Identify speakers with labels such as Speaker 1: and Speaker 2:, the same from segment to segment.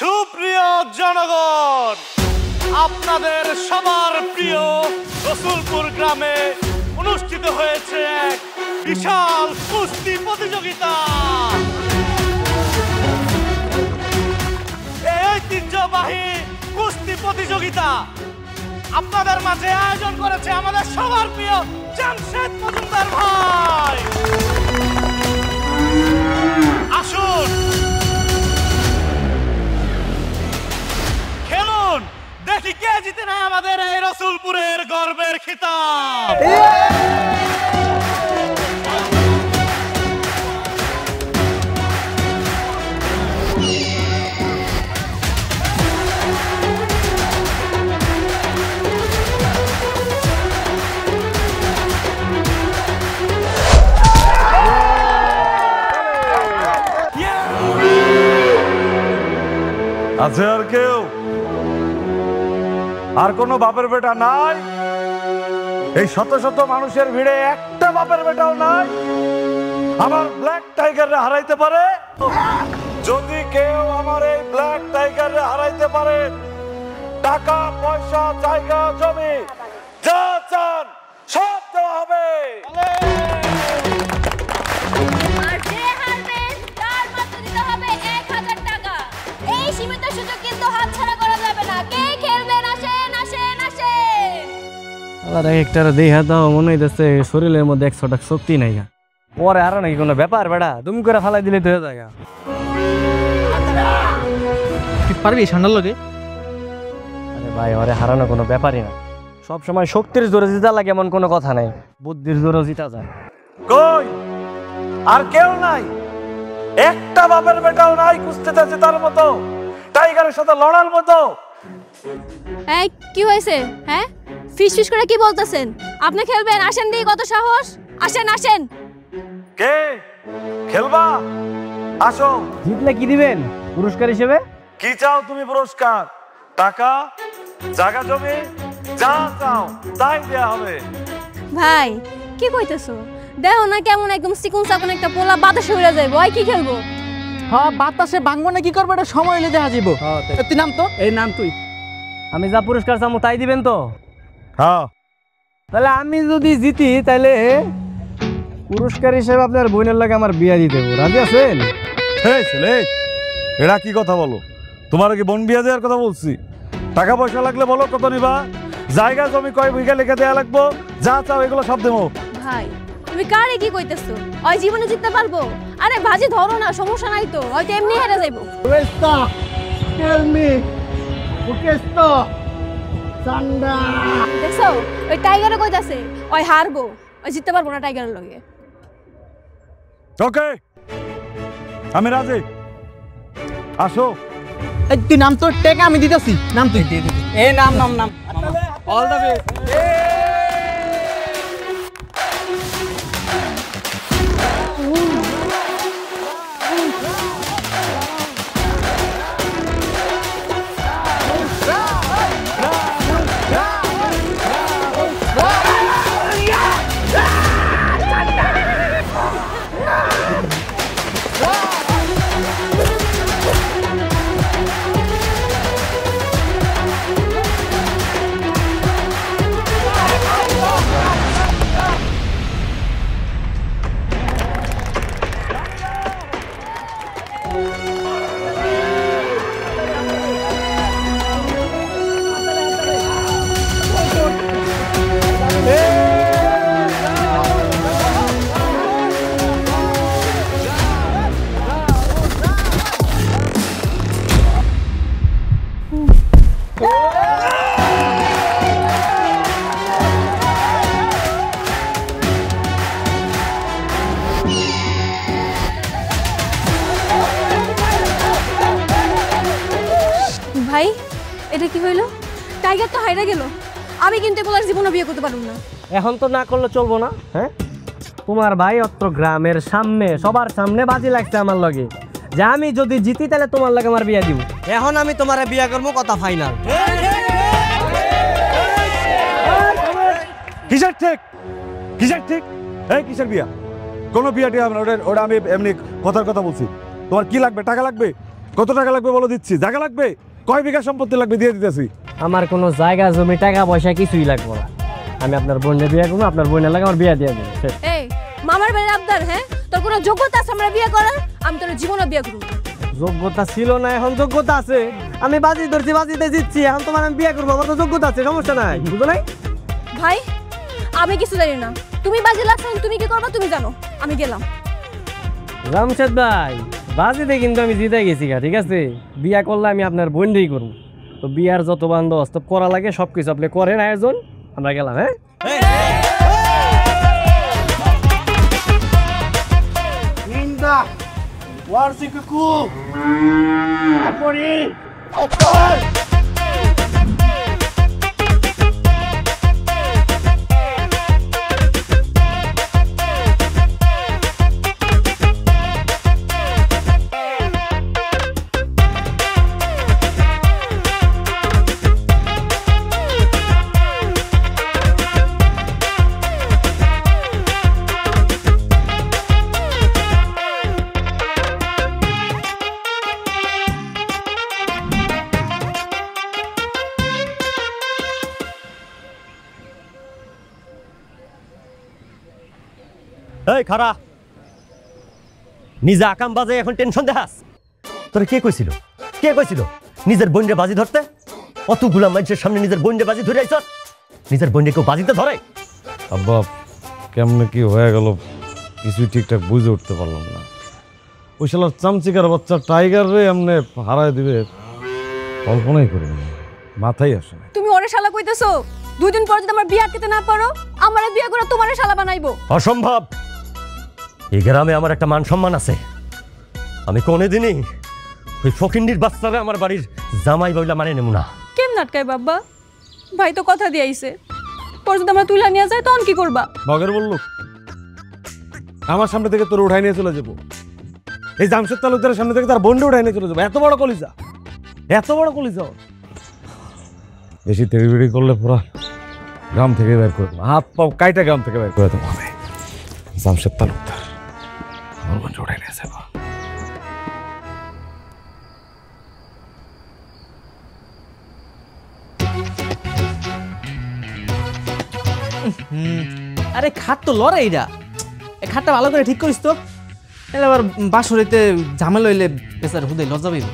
Speaker 1: সুপ্রিয় জনগণ, আপনাদের সবার প্রিয় রসুলপুর গ্রামে অনুষ্ঠিত হয়েছে এক বিশাল কুস্তি প্রতিযোগিতা। এই ঐতিহ্যবাহী কুস্তি প্রতিযোগিতা আপনাদের মাঝে আয়োজন করেছে আমাদের সবার প্রিয় জামশেদ মজুমদার ভাই। আসুন খেলুন, দেখি কে জিতে নেয় আমাদের এই রসুলপুরের গর্বের খিতাব।
Speaker 2: আছে আর কেউ? আর কোনো বাপের বেটা নাই? এই শত শত মানুষের ভিড়ে একটা বাপের বেটাও নাই আমার ব্ল্যাক টাইগাররে হারাইতে পারে? যদি কেউ আমার এই ব্ল্যাক টাইগাররে হারাইতে পারে, টাকা পয়সা জায়গা জমি যা চান সব দেওয়া হবে।
Speaker 3: সীমিত সুযোগ কিন্তু হাতছাড়া করা যাবে না। কে খেলবেন? আসেন আসেন আসেন।
Speaker 4: আলাদা একটা দেখা দাও, মনে হইতেছে শরীরের মধ্যে 100টা শক্তি নাই। পরে আর নাকি কোনো ব্যাপার বেড়া, তুমি করে ফালাই দিলে তো হয়ে যায়।
Speaker 5: তুই পারবি ঠান্ডার লগে?
Speaker 4: আরে ভাই, ওরে হারানো কোনো ব্যাপারই না। সব সময় শক্তির জোরে জিতা লাগে এমন কোনো কথা নাই, বুদ্ধির জোরে জিতা যায়।
Speaker 2: কই আর কেউ নাই? একটা বাপের বেটাও নাই কুস্তিতে জেতার মতো, টাইগারের সাথে লড়ার মতো।
Speaker 3: এই কি হয়েছে? হ্যাঁ, ফিস ফিস করে কি বলতেছেন? আপনি খেলবেন? আসেন দিই, কত সাহস! আসেন আসেন।
Speaker 2: কে খেলবা? আসো।
Speaker 4: জিতলে কি দিবেন পুরস্কার হিসেবে?
Speaker 2: কি চাও তুমি পুরস্কার? টাকা, জায়গা জমি যা চাও তাই দেয়া হবে।
Speaker 3: ভাই কি কইতেছো? দেখো না কেমন একদম চিকুন চাকুন একটা পোলা বাতাসে উড়ে যাইবো। ওই কি খেলবো?
Speaker 5: হ্যাঁ, বাতাসে ভাঙবো না কি করবো, এটা সময় এলে দেখা যাবো। তুই নাম তো, এই নাম তুই।
Speaker 4: আমি যা পুরস্কার চামো তাই দিবেন তো?
Speaker 2: হ্যাঁ।
Speaker 4: তাহলে আমি যদি জিতি তাহলে পুরস্কার হিসেবে আপনার বোনের লাগে আমার বিয়া দিতে দেবো, রাজি আছেন?
Speaker 2: এই ছেলে, এরা কি কথা বলো? তোমার কি বোন বিয়া দেওয়ার কথা বলছি? টাকা পয়সা লাগলে বলো কত নিবা, জায়গা জমি কয় বিঘা লিখে দেয়া লাগবো, যা চাও এগুলো সব দেবো।
Speaker 3: ভাই তুমি কারে কি কইতেছো? ওই জীবনে জিততে পারবো? আরে ভাজি ধরো না, সমস্যা নাই তো, হয়তো এমনি হেরে যাইবো। দেখছো ওই টাইগারে কইতাছে ওই হারবো, ওই জিততে পারবো না টাইগারের লগে।
Speaker 2: ওকে, আমি রাজি। আসো।
Speaker 5: এই তুই নাম তো, টেকা আমি দিতেছি। নাম তুই দিয়ে দিবি। এই নাম নাম নাম অল দ্য বেস্ট।
Speaker 3: ভাই এটা কি হইলো? টাইগার তো হাইরা গেল। আমি কিন্তু এগুলোর জীবনে বিয়ে করতে পারবো না।
Speaker 4: এখন তো না করলে চলবো না। হ্যাঁ, তোমার ভাই অত্র গ্রামের সামনে সবার সামনে বাজি লাগছে আমার লগে যে আমি যদি জিতি তাহলে তোমার লগে আমার বিয়া দিব। এখন আমি তোমারে বিয়া করবো, কথা ফাইনাল।
Speaker 2: কিসের ঠিক? কিসের ঠিক? এই কিসের বিয়া? কোনো বিয়া টিয়া আমরা ওটা আমি এমনি কথার কথা বলছি। তোমার কি লাগবে? টাকা লাগবে? কত টাকা লাগবে বলো, দিচ্ছি। জায়গা লাগবে, কয় বিঘা সম্পত্তি লাগবে দিয়ে দিতেছি।
Speaker 4: আমার কোনো জায়গা জমি টাকা পয়সা কিছুই লাগবে না। আমি আপনার বোনের বিয়ে করবো, আপনার বোনের লাগে আমার বিয়ে দিয়ে দেবো।
Speaker 3: এই মামার বাড়ির আবদার, হ্যাঁ? তোর কোনো যোগ্যতা আছে আমরা বিয়ে করার? আমি তোর জীবনে বিয়ে করব।
Speaker 4: যোগ্যতা ছিল না, এখন যোগ্যতা আছে। আমি বাজি ধরছি, বাজিতে জিতছি, এখন তোমার আমি বিয়ে করবো, আমার তো যোগ্যতা আছে, সমস্যা নাই, বুঝো নাই?
Speaker 3: ভাই আমি কিছু জানি না, তুমি বাজি লাগছেন, তুমি কি করবা তুমি জানো। আমি গেলাম।
Speaker 4: রামশেদ ভাই, বাজিতে কিন্তু আমি জিতে গেছি গা, ঠিক আছে? বিয়া করলে আমি আপনার বোনই করবো। তো বিয়ার যত বন্দোবস্ত করা লাগে সবকিছু আপনি করেন আয়োজন, আমরা গেলাম। হ্যাঁ
Speaker 6: এই খারা, নিজে আকাম বাজে এখন টেনশন দেখাস? তোরে কে কইছিল নিজের বোনরে বাজি ধরতে? অতগুলা মানুষের সামনে নিজের বোনরে বাজি ধরে আইছ? নিজের বোনরে কেউ বাজিতে ধরে?
Speaker 2: আব্বা কেমনে কি হয়ে গেল কিছুই ঠিকঠাক বুঝে উঠতে পারলাম না। ওই শালার চামচিকার বাচ্চা টাইগার রে এমনি হারায় দিবে কল্পনাই করিনি, মাথায় আসে না।
Speaker 3: তুমি ওরে শালা কইতেছো? 2 দিন পর যদি আমার বিয়ে আটকাতে না পারো, আমারে বিয়ে করে তোমারে শালা বানাইবো।
Speaker 6: অসম্ভব। এই গ্রামে আমার একটা মান সম্মান আছে। আমি কোনোদিনই ওই ফকিন্ডির বাচ্চারা আমার বাড়ির জামাই বইলা মানে নেব না।
Speaker 3: কেম নাটকাই বাবা? ভাই তো কথা দিয়ে আইছে, পর যদি আমরা তুইলা নিয়ে যাই তখন কি করবা?
Speaker 2: বগের বলল আমার সামনে থেকে তোর উঠাই নিয়ে চলে যাবো। এই জামশেদ তালুকদারের সামনে থেকে তার বোনটা উঠাই নিয়ে চলে যাবো। এত বড় কলিজা, এত বড় কলিজা। বেশি তেড়িবেড়ি করলে পুরা গ্রাম থেকে বের করে দেবো, হাত পাও কাইটা গ্রাম থেকে বের করে দেবো। আমি জামশেদ তালুকদার আমার বোনটা উঠাই নিয়ে যাবো।
Speaker 5: আরে খাট তো লড়ে এইটা, এই খাটটা ভালো করে ঠিক করিস তো। এলে আবার বাসরিতে ঝামেলা হইলে বেচার হুদাই লজ্জা পাইব।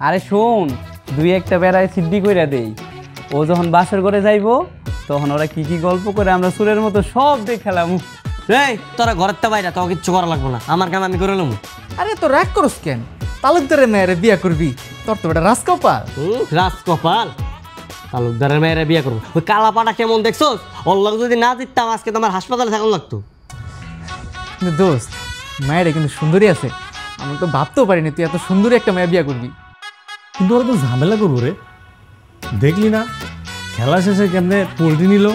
Speaker 7: আরে শোন, 2-1টা বেড়ায় সিদ্ধি কইরা দেই। ও যখন বাসর করে যাইবো তখন ওরা কি কি গল্প করে আমরা সুরের মতো সব দেখালাম।
Speaker 4: এই তোরা ঘরের তো বাইরে, তোকে কিচ্ছু করা লাগবো না, আমার কাম আমি করে নেব।
Speaker 5: আরে তো রাগ করস কেন? তালুকদারের মেয়েরে বিয়া করবি, তোর তো এটা রাজকপাল।
Speaker 4: রাজকপাল? তালুকদারের মেয়েরা বিয়ে করবো? ওই কালাপাটা কেমন দেখছো? ওর লগে যদি না জিততাম আজকে তোমার হাসপাতালে থাকুন লাগতো।
Speaker 5: কিন্তু দোস্ত, মায়ের কিন্তু সুন্দরী আছে, আমি তো ভাবতেও পারিনি তুই এত সুন্দরী একটা মেয়ে বিয়া করবি।
Speaker 2: কিন্তু ওরা তো ঝামেলা করবো রে, দেখলি না খেলা শেষে কেমনে পোল্ট্রি নিল,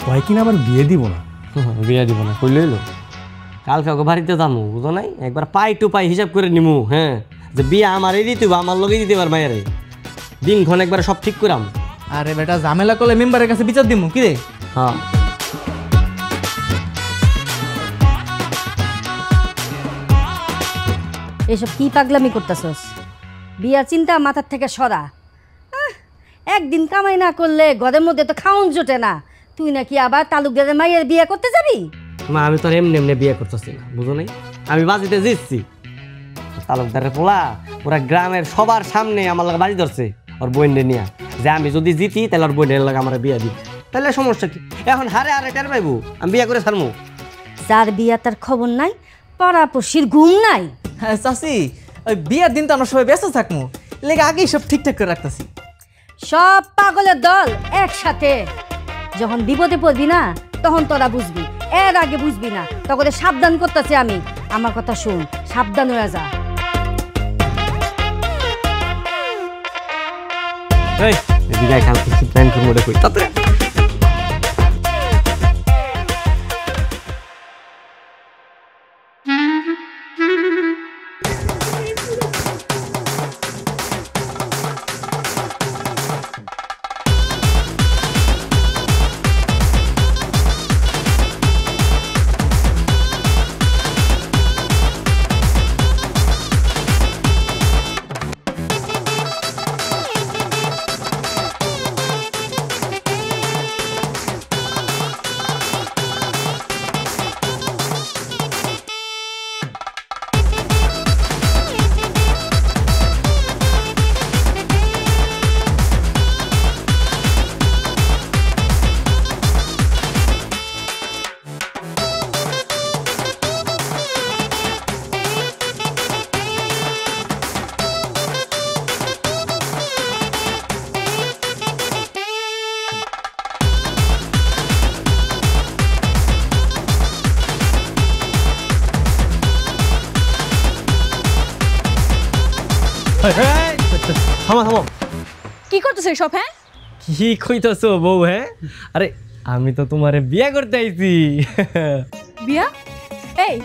Speaker 2: কয় কিনা আবার বিয়ে দিব না।
Speaker 4: বিয়ে দিব না কইলে এলো? কালকে ওকে বাড়িতে যাবো, বুঝো নাই? একবার পাই টু পাই হিসাব করে নিমু। হ্যাঁ, যে বিয়ে আমারই দিতে আমার লগেই দিতে পার মায়েরে, দিনক্ষণ একবার সব ঠিক করাম।
Speaker 5: আরে বেটা ঝামেলা করলে মেম্বারের কাছে বিচার দিমু কি রে?
Speaker 4: হ্যাঁ
Speaker 8: এসব কি পাগলামি করতেছস? বিয়ার চিন্তা মাথার থেকে সরা। একদিন কামাই না করলে ঘরের মধ্যে তো খাউন জোটে না। তুই নাকি আবার তালুকদারের মায়ের বিয়ে করতে যাবি?
Speaker 4: মা, আমি তো এমনি এমনি বিয়ে করতেছি না, বুঝো নাই? আমি বাজিতে জিতছি। তালুকদারের পোলা ওরা গ্রামের সবার সামনে আমার লাগে বাজি ধরছে ওর বোনরে নিয়ে, যে আমি যদি জিতি তাহলে ওর বোনের লাগে আমার বিয়ে দিই। তাহলে সমস্যা কি? এখন হারে হারে টের পাইবো, আমি বিয়ে করে ছাড়মু।
Speaker 8: যার বিয়া তার খবর নাই, পাড়াপড়শির ঘুম নাই।
Speaker 5: হ্যাঁ চাচি, ওই বিয়ার দিন তো আমরা সবাই ব্যস্ত থাকবো, লেগে আগেই সব ঠিকঠাক করে রাখতেছি।
Speaker 8: সব পাগলের দল একসাথে। যখন বিপদে পড়বি না তখন তোরা বুঝবি, এর আগে বুঝবি না। তখন সাবধান করতেছি আমি। আমার কথা শুন, সাবধান হয়ে যা।
Speaker 4: এই এদিকে কালকে কি প্ল্যান করবো ওটা কই তাতে। থামো থামো,
Speaker 3: কি করতেছে সব? হ্যাঁ,
Speaker 4: কি কইতাছো বউ? হ্যাঁ, আরে আমি তো তোমারে বিয়ে করতে আইছি।
Speaker 3: বিয়া? এই,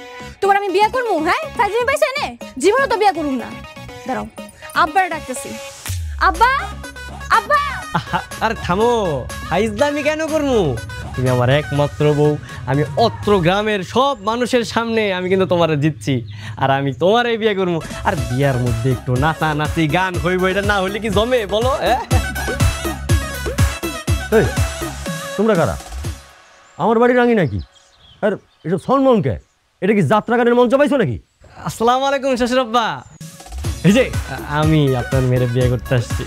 Speaker 3: তোমার আমি বিয়া করবো? হ্যাঁ, ফাইজলামি পাইছে নে, জীবনে তো বিয়া করুম না। দাঁড়াও, আব্বার ডাকতেছি। আব্বা, আব্বা!
Speaker 4: আরে থামো, ফাইজলামি কেন করবো? তুমি আমার একমাত্র বউ, আমি অত্র গ্রামের সব মানুষের সামনে আমি কিন্তু তোমারে জিতছি, আর আমি তোমারে বিয়ে করবো। আর বিয়ার মধ্যে একটু নাচা নাচি গান হইব, এটা না হইলে কি জমে বলো?
Speaker 6: এই তোমরা কারা? আমার বাড়ি রাঙি নাকি? আর এসব সলমনকে, এটা কি যাত্রা গানের মঞ্চ পাইছো নাকি?
Speaker 4: আসসালামু আলাইকুম শ্বশুর আব্বা। এই যে আমি আপনার মেয়ের বিয়ে করতে আসছি।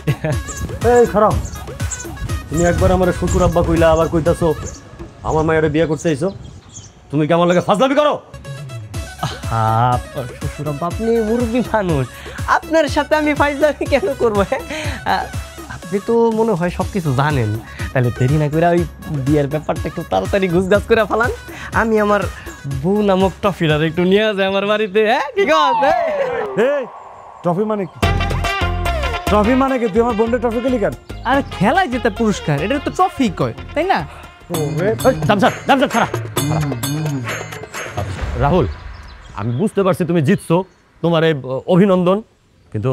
Speaker 6: এই খারাপ, তুমি একবার আমার শ্বশুর আব্বা কইলা, আবার কইতাছো আমার মায়ের বিয়ে করতে আইছো। তুমি কি আমার লাগে ফাজলামি করো?
Speaker 4: শ্বশুর আব্বা, আপনি মুরব্বী মানুষ, আপনার সাথে আমি ফাইজলামি কেন করবো? আপনি তো মনে হয় সব কিছু জানেন, তাহলে দেরি না করে ওই বিয়ের ব্যাপারটা একটু তাড়াতাড়ি গুছগাছ করে ফেলান। আমি আমার বউ নামক টফিটার একটু নিয়ে যাই আমার বাড়িতে। হ্যাঁ, ঠিক আছে?
Speaker 2: এই ট্রফি মানে কি? ট্রফি মানে কি? তুই আমার বোনদের ট্রফি দিলি কেন?
Speaker 5: আর খেলায় যেটা পুরস্কার, এটা তো ট্রফি কয়, তাই না?
Speaker 6: রাহুল, আমি বুঝতে পারছি তুমি জিতছো, তোমার এই অভিনন্দন, কিন্তু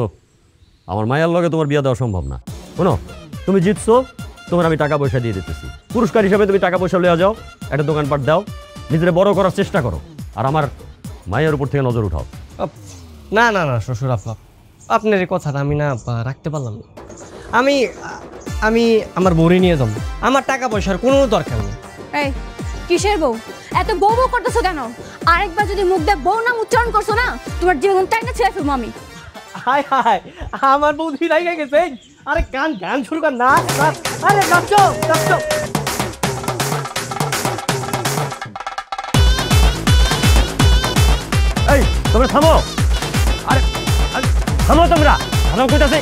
Speaker 6: আমার মায়ের লগে তোমার বিয়ে দেওয়া সম্ভব না। শোনো, তুমি জিতছো, তোমার আমি টাকা পয়সা দিয়ে দিতেছি, পুরস্কার হিসাবে তুমি টাকা পয়সা লইয়া যাও, একটা দোকানপাট দাও, নিজেরা বড় করার চেষ্টা করো, আর আমার মায়ের উপর থেকে নজর উঠাও।
Speaker 4: না না না শ্বশুর আব্বা, আপনার এই কথাটা আমি না রাখতে পারলাম না। আমি আমার বউরে নিয়ে যাবো, আমার টাকা পয়সার কোনো দরকার নেই।
Speaker 3: এই কিসের বউ? এত বউ বউ করতেছো কেন? আরেকবার যদি মুখ দিয়ে বউ নাম উচ্চারণ করছো না, তোমার জীবন টাইনা ছেড়ে ফেলবো আমি।
Speaker 4: হাই হাই, আমার বউ ধীরাই গেছে। আরে গান গান শুরু কর, নাচ নাচ। আরে নাচো নাচো।
Speaker 6: এই তোমরা থামো, আরে থামো তোমরা, থামো কইতাছি।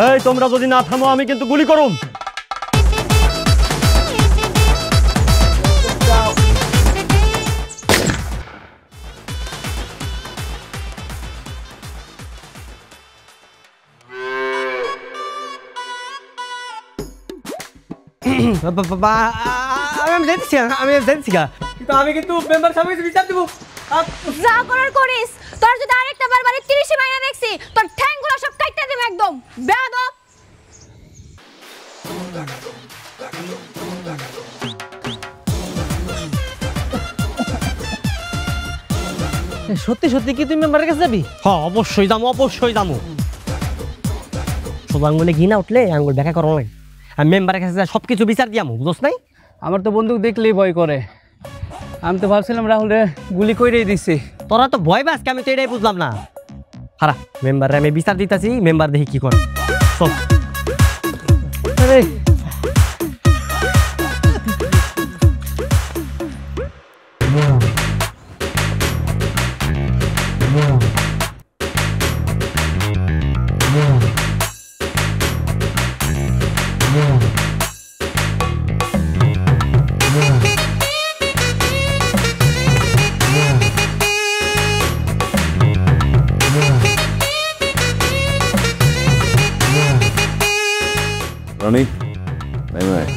Speaker 6: এই তোমরা যদি না থামো আমি কিন্তু গুলি করুম।
Speaker 4: আমি যাচ্ছি, কিন্তু আমি কিন্তু মেম্বার সাহেব বিচার দেবো।
Speaker 3: যা করার করিস, তোর যদি আরেকটা বার বাড়ি 30 মাইনা দেখছি, তোর ঠ্যাংগুলো সব কাটতে দেব একদম। বেয়াদব!
Speaker 5: সত্যি সত্যি কি তুমি মেম্বারের কাছে যাবি?
Speaker 4: হ্যাঁ অবশ্যই যাবো, অবশ্যই যাবো। শুধু আঙ্গুলে ঘি না উঠলে আঙ্গুল দেখা করো লাগে, আমি মেম্বারের কাছে সব কিছু বিচার দিয়ামো, বুঝছ নাই?
Speaker 7: আমার তো বন্দুক দেখলেই ভয় করে, আমি তো ভাবছিলাম রাহুল রে গুলি কইরেই দিছি।
Speaker 4: তোরা তো ভয় পাস, আমি তো এটাই বুঝলাম না। হারা মেম্বারে আমি বিচার দিতেছি, মেম্বার দেখি কি করে। চল।
Speaker 5: আরে
Speaker 2: রানী নাই নাই,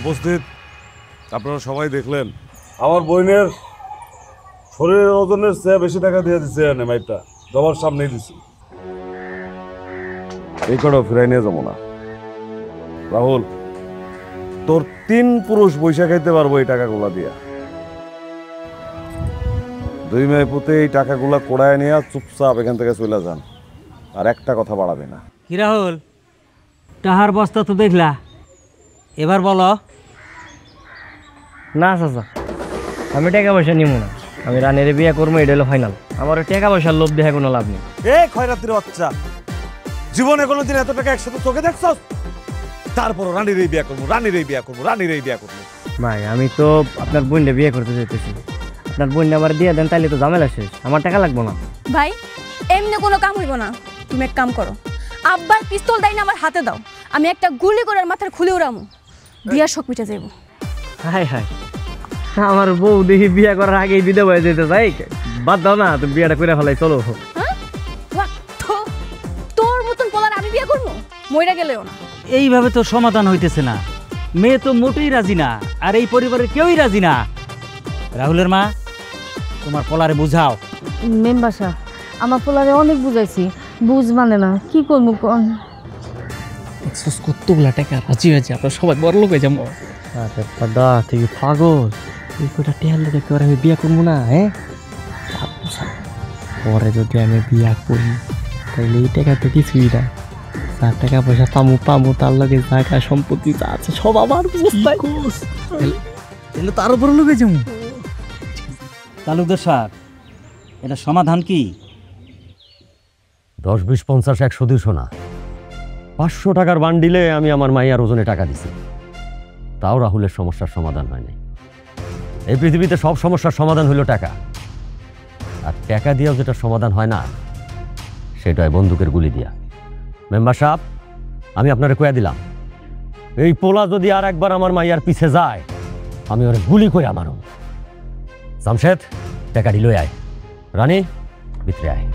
Speaker 2: উপস্থিত আপনারা সবাই দেখলেন আমার বোনের শরীরের ওজনের চেয়ে বেশি টাকা দিয়ে দিচ্ছে নেমাইটা, সবার সামনেই দিছি। এই কটাও ফিরাই নিয়ে যাবো না। রাহুল, তোর 3 পুরুষ বৈশা খাইতে পারবো এই টাকাগুলা দিয়া। 2 মেয়ে পুঁতে এই টাকাগুলা কোড়ায় নিয়ে চুপচাপ এখান থেকে চলে যান, আর একটা কথা বাড়াবে না।
Speaker 4: কি রাহুল, টাহার বস্তা তো দেখলা, এবার বলো। না চাচা, আমি টাকা পয়সা নিব না, আমি রানের বিয়ে করবো, এটা হলো ফাইনাল। আমার টাকা পয়সার লোভ দেখে কোনো লাভ নেই।
Speaker 2: এ খয়রাতির বাচ্চা, জীবনে কোনোদিন এত টাকা একসাথে চোখে দেখছস? তারপর রানীর এই বিয়ে করবো, রানীর এই বিয়ে করবো, রানীর এই বিয়ে করবো।
Speaker 4: ভাই আমি তো আপনার বোনটা বিয়ে করতে চাইতেছি, আপনার বোন আমার দিয়ে দেন, তাইলে তো ঝামেলা শেষ, আমার টাকা লাগবো না।
Speaker 3: ভাই এমনি কোনো কাম হইব না, তুমি এক কাম করো, আব্বার পিস্তল দেয় না আমার হাতে দাও, আমি একটা গুলি করে ওর মাথার খুলে উড়ামু, বিয়ার শখ মিটে যাইব।
Speaker 4: হাই হাই, আমার বউ দেখি বিয়া করার আগেই বিধবা হয়ে যেতে চাই, বাদ দাও না, তুমি বিয়াটা করে ফেলাই, চলো।
Speaker 3: হ্যাঁ বাহ, তোর মতন পোলার আমি বিয়া করবো, মইরা গেলেও না।
Speaker 9: এইভাবে তো সমাধান হইতেছে না, মেয়ে তো মোটেই রাজি না, আর এই পরিবারের কেউই রাজি না। রাহুলের মা, তোমার পোলারে বুঝাও।
Speaker 8: মেম্বার সাহেব, আমার পোলারে অনেক বুঝাইছি, বুঝ মানে না, কি করবো কোন?
Speaker 5: কতগুলা টাকা রাজি হয়েছে, আপনার সবাই বড় লোক হয়ে যাবো।
Speaker 4: আরে দাদা তুই পাগল, তুই কটা টেয়ার লেগে কি আমি বিয়া করবো না? হ্যাঁ, পরে যদি আমি বিয়া করি তাহলে এই টাকা তো কিছুই না, যার টাকা পয়সা পামু তার লগে জায়গা সম্পত্তি যা আছে সব আমার
Speaker 9: এলে তার উপর লোক হয়ে যাবো। তালুকদার সাহেব, এটা সমাধান কি?
Speaker 6: 10, 20, 50, 100, 200 না, 500 টাকার বান্ডিলে আমি আমার মাইয়ার ওজনে টাকা দিছি, তাও রাহুলের সমস্যার সমাধান হয় নাই। এই পৃথিবীতে সব সমস্যার সমাধান হলো টাকা, আর টাকা দিয়েও যেটা সমাধান হয় না সেটা হয় বন্দুকের গুলি দিয়া। মেম্বার সাহেব, আমি আপনারে কয়া দিলাম, এই পোলা যদি আর একবার আমার মাইয়ার পিছে যায় আমি ওরে গুলি করে আমারও। জামশেদ, টাকাটি লই আয়, রানী ভিতরে আয়।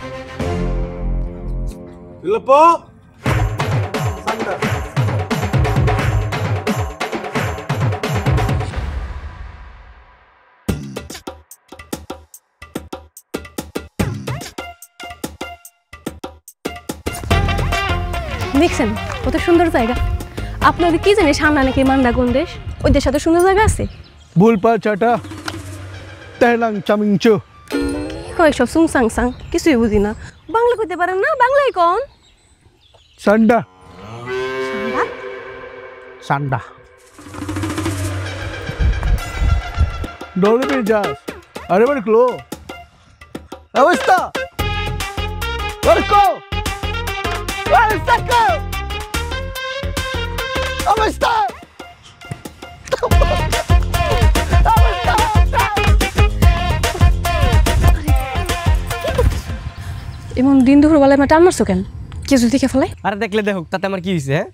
Speaker 3: দেখছেন কত সুন্দর জায়গা, আপনাদের কি জানি সামনে নাকি মান্ডা কোন দেশ, ওই দেশ সাথে সুন্দর জায়গা আছে।
Speaker 2: বুলপা চাটা তেলাং চামিংচো।
Speaker 3: কি কয় সব সুং সাং সাং, কিছুই বুঝি না, বাংলা কইতে পারেন না, বাংলায় কোন?
Speaker 2: সান্ডা সান্ডা ডোলে में जा अरे बड़े क्लो अवस्था वर्को अवस्था को अवस्था
Speaker 3: এমন দিন দুপুর বেলায় আমার টান মারছো কেন, কিছু দেখে ফেলাই?
Speaker 4: আরে দেখলে দেখুক, তাতে আমার কি হয়েছে? হ্যাঁ,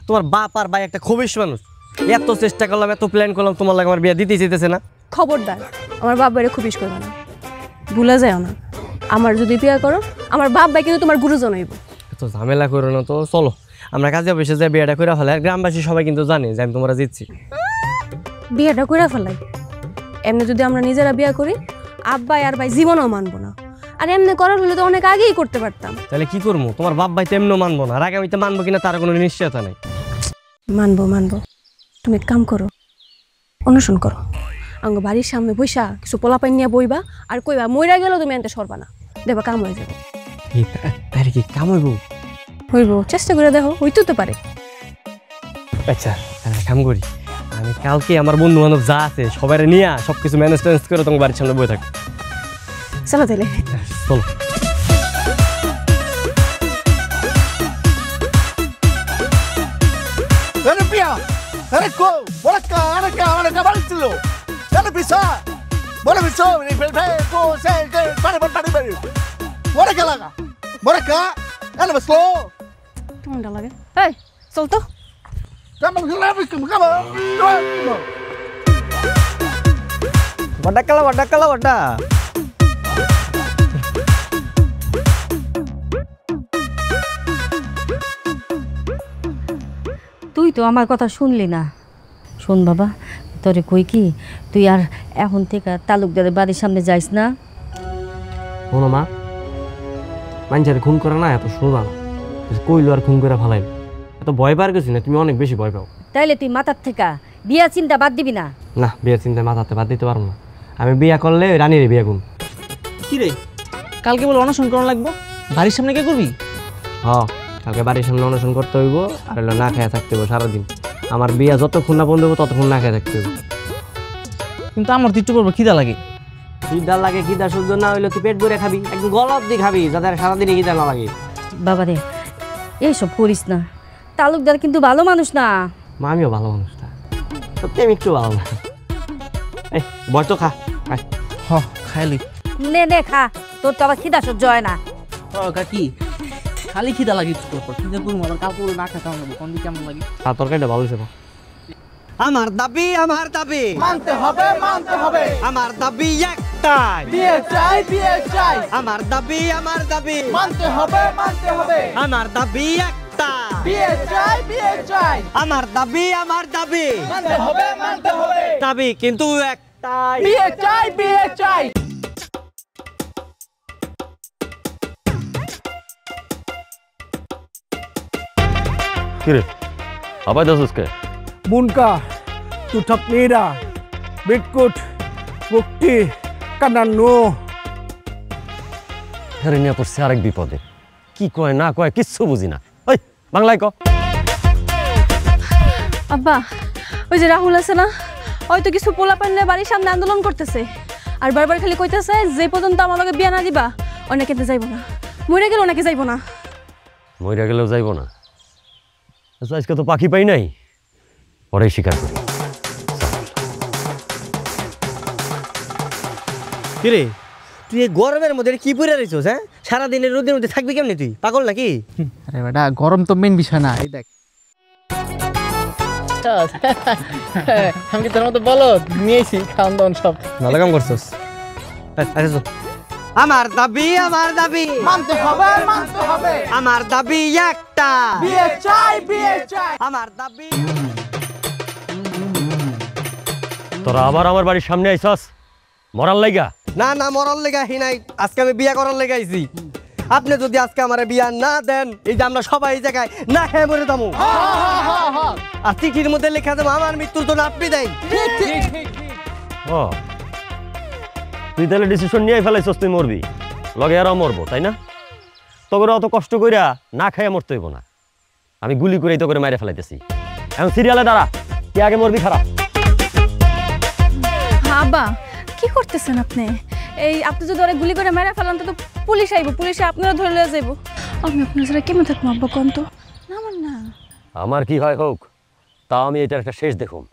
Speaker 4: তোমার বাপ আর ভাই একটা খবিশ মানুষ, এত চেষ্টা করলাম, এত প্ল্যান করলাম, তোমার লাগে আমার বিয়া দিতেই চাইতেছে না।
Speaker 3: খবরদার আমার বাপ ভাইরে খুব ইস করবে না, ভুলে যায় না, আমার যদি বিয়া করো আমার বাপ ভাই কিন্তু তোমার গুরুজন হইব।
Speaker 4: এত ঝামেলা করো না তো, চলো আমরা কাজে বসে যাই, বিয়েটা করে ফেলাই, আর গ্রামবাসী সবাই কিন্তু জানে যে আমি তোমরা জিতছি।
Speaker 3: বিয়েটা করে ফেলাই, এমনি যদি আমরা নিজেরা বিয়া করি আব্বা আর ভাই জীবনও মানবো না, আর এমনি করার হলে তো অনেক আগেই করতে পারতাম।
Speaker 4: তাহলে কি করবো? তোমার বাপ ভাই তো এমনও মানবো না, আর আগামীতে মানবো কিনা তার কোনো নিশ্চয়তা নেই।
Speaker 3: মানবো মানবো, তুমি এক কাম করো, অনুসরণ করো, আঙ্গ বাড়ির সামনে বইসা কিছু পোলাপাইন নিয়ে বইবা আর কইবা মইরা গেল তুমি এনতে সরবা না, দেখবা কাম হয়ে যাবে।
Speaker 4: তাহলে কি কাম হইব?
Speaker 3: হইব, চেষ্টা করে দেখো, হইতে তো পারে।
Speaker 4: আচ্ছা তাহলে কাম করি, আমি কালকে আমার বন্ধু বান্ধব যা আছে সবাই নিয়ে সবকিছু ম্যানেজ ট্যানেজ করে তোমার বাড়ির সামনে বই থাকি।
Speaker 3: চলো তাহলে
Speaker 4: চলো।
Speaker 2: अरे पिया अरे को बोला का बाल चलो अरे पिसा बोला पिसो नहीं फिर को से पानी बोला क्या लगा बोला का अरे बस लो
Speaker 3: ঠান্ডা লাগে। এই চল তো,
Speaker 2: kamu kenapa kamu
Speaker 4: వడ్డక్కల వడ్డ
Speaker 8: তুই তো আমার কথা শুনলি না। শোন বাবা, তোরে কই কি, তুই আর এখন থেকে তালুকদারের বাড়ির সামনে যাইস না।
Speaker 4: শোনো মা, মানুষের খুন করে না এত সোজা না, কইলো আর খুন করে ফেলাই, এত ভয় পার গেছি না, তুমি অনেক বেশি ভয় পাও।
Speaker 8: তাইলে তুই মাথার থেকে বিয়া চিন্তা বাদ দিবি না?
Speaker 4: না, বিয়ের চিন্তায় মাথাতে বাদ দিতে পারবো না, আমি বিয়া করলে রানীর বিয়া করুন।
Speaker 5: কি রে, কালকে বলে অনশন করা লাগবো, বাড়ির সামনে কে করবি?
Speaker 4: হ্যাঁ, কালকে বাড়ির সামনে অনশন করতে হইব, আর হলো না খেয়ে থাকতে হইব সারাদিন। আমার বিয়া যতক্ষণ না বন্ধ হইব ততক্ষণ না খেয়ে থাকতে হইব।
Speaker 5: কিন্তু আমার তো একটু করবো খিদা লাগে।
Speaker 4: খিদা লাগে, খিদা সহ্য না হইলে তুই পেট ভরে খাবি, একদম গলা অব্দি খাবি, যাতে সারাদিনে খিদা না লাগে।
Speaker 8: বাবা রে, এইসব করিস না, তালুকদার কিন্তু ভালো মানুষ না।
Speaker 4: মা, আমিও ভালো মানুষ না, সত্যি আমি একটু ভালো না। এই বয় তো খা।
Speaker 5: খাইলি
Speaker 8: নে নে খা, তোর তো আবার খিদা সহ্য হয় না।
Speaker 5: কাকি খালি খিদা লাগি তোর খিদা করবো আবার কাপড় না খাতাম কোন দিকে কেমন লাগে
Speaker 4: আর তরকারিটা ভালো হয়েছে আমার দাবি মানতে হবে আমার দাবি একটাই
Speaker 1: বিয়ে চাই
Speaker 4: আমার দাবি
Speaker 1: মানতে হবে
Speaker 4: আমার দাবি একটা
Speaker 1: বিয়ে চাই
Speaker 4: আমার দাবি
Speaker 1: মানতে হবে
Speaker 4: দাবি কিন্তু একটাই
Speaker 1: বিয়ে চাই
Speaker 6: কিরে আবার দাসকে
Speaker 2: মুনকা তুঠাপ নীরা বিটকুট মুক্তি কানানো
Speaker 6: হেরে নিয়ে পড়ছে আরেক বিপদে কি কয় না কয় কিচ্ছু বুঝি না ওই বাংলায় ক
Speaker 3: আব্বা ওই যে রাহুল আছে না হয়তো কিছু পোলা পান্ডে বাড়ির সামনে আন্দোলন করতেছে আর বারবার খালি কইতেছে যে পর্যন্ত আমার লগে বিয়া না দিবা অনেকে যাইব না মরে গেল অনেকে যাইব না
Speaker 6: মইরা গেলেও যাইব না আচ্ছা আজকে তো পাখি পাই নাই পরেই শিকার করি
Speaker 4: কিরে তুই এই গরমের মধ্যে কি পরে রইছস হ্যাঁ সারাদিনের রোদের মধ্যে থাকবি কেমনে তুই পাগল নাকি
Speaker 5: আরে বেটা গরম তো মেন বিষয় না এই দেখ আমি কি তোর মতো বলো নিয়েছি খাওয়ান দাওয়ান সব
Speaker 4: ভালো কাম করছস আচ্ছা আমার দাবি
Speaker 1: মানতে হবে
Speaker 4: আমার দাবি একটা
Speaker 1: বিয়ে চাই
Speaker 4: আমার দাবি
Speaker 6: তোরা আবার আমার বাড়ির সামনে আইছস মরার লাইগা
Speaker 4: না মরার লেগা হি নাই আজকে আমি বিয়া করার লেগে আইছি আপনি যদি আজকে আমার বিয়া না দেন এই যে আমরা সবাই এই জায়গায় না খেয়ে মরে যাবো আর চিঠির মধ্যে লেখা দেবো আমার মৃত্যুর জন্য আপনি দেন
Speaker 6: ও তুই তাহলে ডিসিশন নিয়ে ফেলাইছস তুই মরবি লগে আরও মরবো তাই না তোকে অত কষ্ট কইরা না খাইয়া মরতে হইব না আমি গুলি করেই তো করে মাইরে ফেলাইতেছি এখন সিরিয়ালে দাঁড়া কে আগে মরবি খারাপ
Speaker 3: আব্বা কি করতেছেন আপনি এই আপনি যদি ওরা গুলি করে মেরে ফেলান তো পুলিশ আইব পুলিশে আপনারা ধরে লয়ে যাইব আমি আপনার সাথে কেমন থাকবো আব্বা কোন তো না না
Speaker 6: আমার কি হয় হোক তাও আমি এটার একটা শেষ দেখুম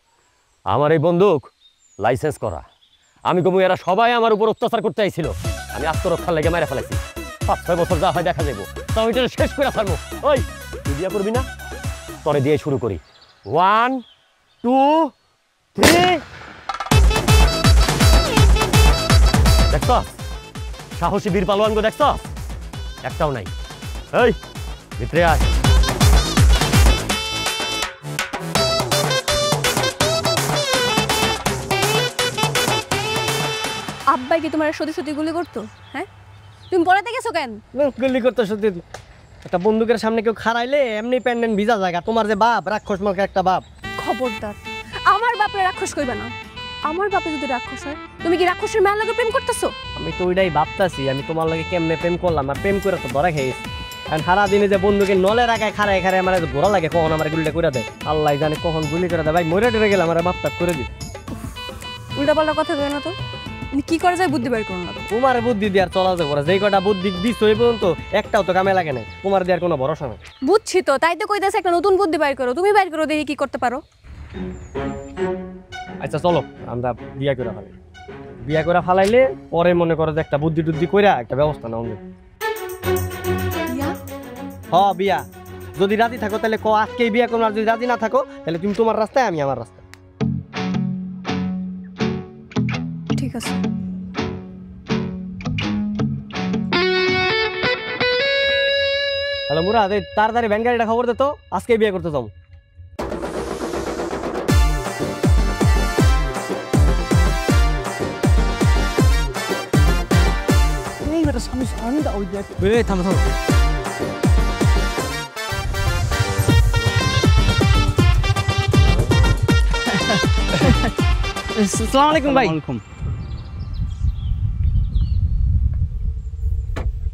Speaker 6: আমার এই বন্দুক লাইসেন্স করা আমি কমু এরা সবাই আমার উপর অত্যাচার করতে আইছিল আমি আত্মরক্ষার লেগে মেরে ফেলাইছি 5-6 বছর যা হয় দেখা যাবো তাও এটা শেষ করে ফেলবো ওই তুই বিয়া করবি না তরে দিয়ে শুরু করি 1 2 3 দেখছ সাহসী বীর পালোয়ান গো দেখছ একটাও নাই এই ভিতরে আয়
Speaker 3: আব্বাই কি তোমার সত্যি গুলি করতো হ্যাঁ তুমি পড়াতে গেছো কেন
Speaker 4: গুলি করতে সত্যি একটা বন্দুকের সামনে কেউ খাড়াইলে এমনি প্যান্ডেন ভিজা জায়গা তোমার যে বাপ রাক্ষস মার্কা একটা বাপ
Speaker 3: খবরদার আমার বাপরে রাক্ষস কইবা না আমার বাপে যদি রাক্ষস হয় তুমি কি রাক্ষসের মেয়ের লগে প্রেম করতেছো
Speaker 4: আমি তো ওইটাই ভাবতাছি আমি তোমার লগে কেমনে প্রেম করলাম আর প্রেম করে তো ধরা খেয়েছি কারণ সারাদিনে যে বন্ধুকে নলে রাখায় খাড়ায় আমার ঘোরা লাগে কখন আমার গুলিটা করে দেয় আল্লাহ জানে কখন গুলি করে দেয় ভাই মরে টেরে গেলে আমার মাপটাপ করে দিই
Speaker 3: উল্টাপাল্টা কথা কই না তো কি করে যায় বুদ্ধি বের করো না
Speaker 4: তোমার বুদ্ধি দিয়ে আর চলা যাবে না যেই কটা বুদ্ধি দিস ওই পর্যন্ত একটাও তো কামে লাগে না তোমার দেওয়ার কোনো ভরসা নেই
Speaker 3: বুঝছি তো তাই তো কইতাছে একটা নতুন বুদ্ধি বের করো তুমি বের করো দেখি কি করতে পারো
Speaker 4: আচ্ছা চলো আমরা বিয়া করে ফেলাই বিয়া করে ফেলাইলে পরে মনে করো যে একটা বুদ্ধি টুদ্ধি কইরা একটা ব্যবস্থা নাও হ বিয়া যদি রাজি থাকো তাহলে ক আজকেই বিয়া করো আর যদি রাজি না থাকো তাহলে তুমি তোমার রাস্তায় আমি আমার রাস্তায়
Speaker 3: ঠিক আছে
Speaker 4: হ্যালো মুরাদ এই তাড়াতাড়ি ভ্যান গাড়িটা খবর দে তো আজকেই বিয়ে করতে যাও থামো থামো আসসালামু আলাইকুম ভাই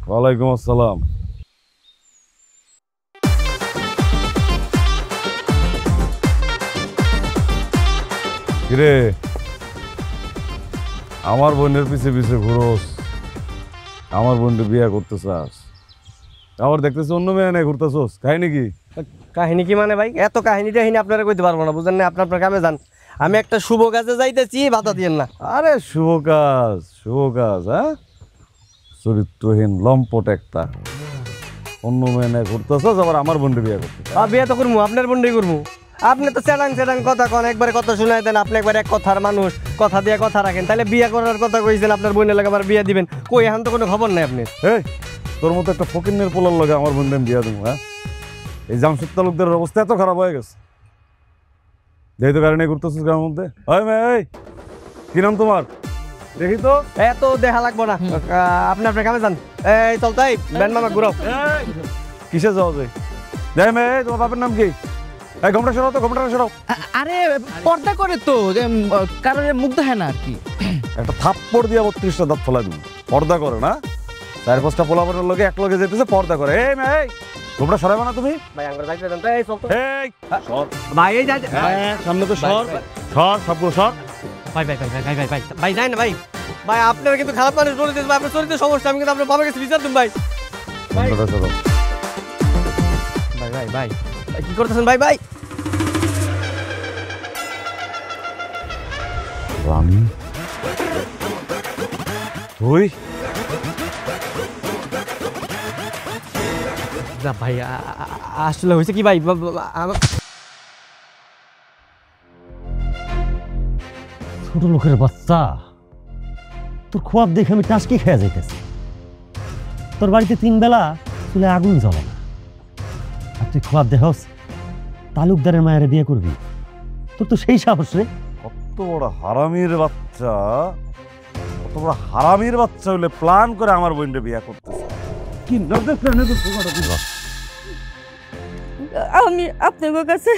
Speaker 2: ওয়ালাইকুম আসসালাম কিরে আমার বোনের পিছে পিছে ঘুরোস আমার বোনকে বিয়ে করতে চাস আবার দেখতেছ অন্য মেয়ে নেই ঘুরতেছোস কাহিনী কি
Speaker 4: কাহিনী কি মানে ভাই এত কাহিনী টাহিনী আপনারা কইতে পারবো না বুঝেন না আপনার কামে যান আমি একটা শুভ কাজে যাইতেছি, বাধা দিয়েন না।
Speaker 2: আরে শুভ কাজ হ্যাঁ, চরিত্রহীন লম্পট একটা, অন্য মেয়ে করতেছ, আবার আমার বোনকে বিয়ে করতে।
Speaker 4: বিয়ে তো করবো, আপনার বোনটাই করবো। আপনি তো চেটাং কথা কন, একবারে কথা শুনাই দেন। আপনি একবার এক কথার মানুষ, কথা দিয়ে কথা রাখেন। তাহলে বিয়ে করার কথা কইছেন, আপনার বোনের লাগে আমার বিয়ে দিবেন, কই এখন তো কোনো খবর নাই আপনি।
Speaker 2: এই তোর মতো একটা ফকিন্নের পোলার লগে আমার বোনকে বিয়ে দেবো? হ্যাঁ, এই জামশেদ তালুকদারের অবস্থা এত খারাপ হয়ে গেছে, যেহেতু কারণে ঘুরতেছিস গ্রামের মধ্যে। এই কি নাম তোমার? দেখি তো।
Speaker 4: এত দেখা লাগবো না, আপনি আপনার কামে যান। এই চল তাই ব্যান্ড মামা ঘুরাও।
Speaker 2: কিসে যাওয়া যায়? দেখ মেয়ে, তোমার বাপের নাম কি? এই ঘোমটা সরাও তো, ঘোমটা সরাও।
Speaker 5: আরে পর্দা করে তো, কারণে মুখ দেখে না আর কি।
Speaker 2: একটা থাপ্পড় দিয়ে 32টা দাঁত ফেলা দিবি। পর্দা করে না, 4-5টা পোলাপনের লগে এক লগে যেতেছে, পর্দা করে। এই মেয়ে, ঘোমটা সরাবে না তুমি?
Speaker 4: ভাই আঙ্গুর যাইতে দেন তো। এই চল তো।
Speaker 2: এই সর
Speaker 4: ভাই এই যাই।
Speaker 2: সামনে তো সর সবগুলো সর।
Speaker 4: ভাই ভাই ভাই ভাই ভাই ভাই ভাই ভাই যাই না ভাই। ভাই আপনারা কিন্তু খারাপ মানুষ বলে দিয়েছেন, আপনার চরিত্রের সমস্যা। আমি কিন্তু আপনার বাবার কাছে বিচার দিন ভাই।
Speaker 2: ঘোমটাটা সরাও।
Speaker 4: ভাই ভাই ভাই কি করতেছেন ভাই? ভাই
Speaker 2: রানী তুই
Speaker 4: না ভাই, আসলে হয়েছে কি ভাই,
Speaker 6: ছোট লোকের বাচ্চা, তোর খোয়াব দেখে আমি টাসকি খেয়ে যাইতেছি। তোর বাড়িতে 3 বেলা চুলে আগুন জ্বলে না, আর তুই খোয়াব দেখস তালুকদারের মায়ের বিয়ে করবি? তোর তো সেই সাহস রে।
Speaker 2: কত বড় হারামির বাচ্চা, কত বড় হারামির বাচ্চা হইলে প্ল্যান করে আমার বোনকে বিয়ে করতেছে। কি নজর প্ল্যানে তো পোকাটা দিবা।
Speaker 3: আমি আপনাদের কাছে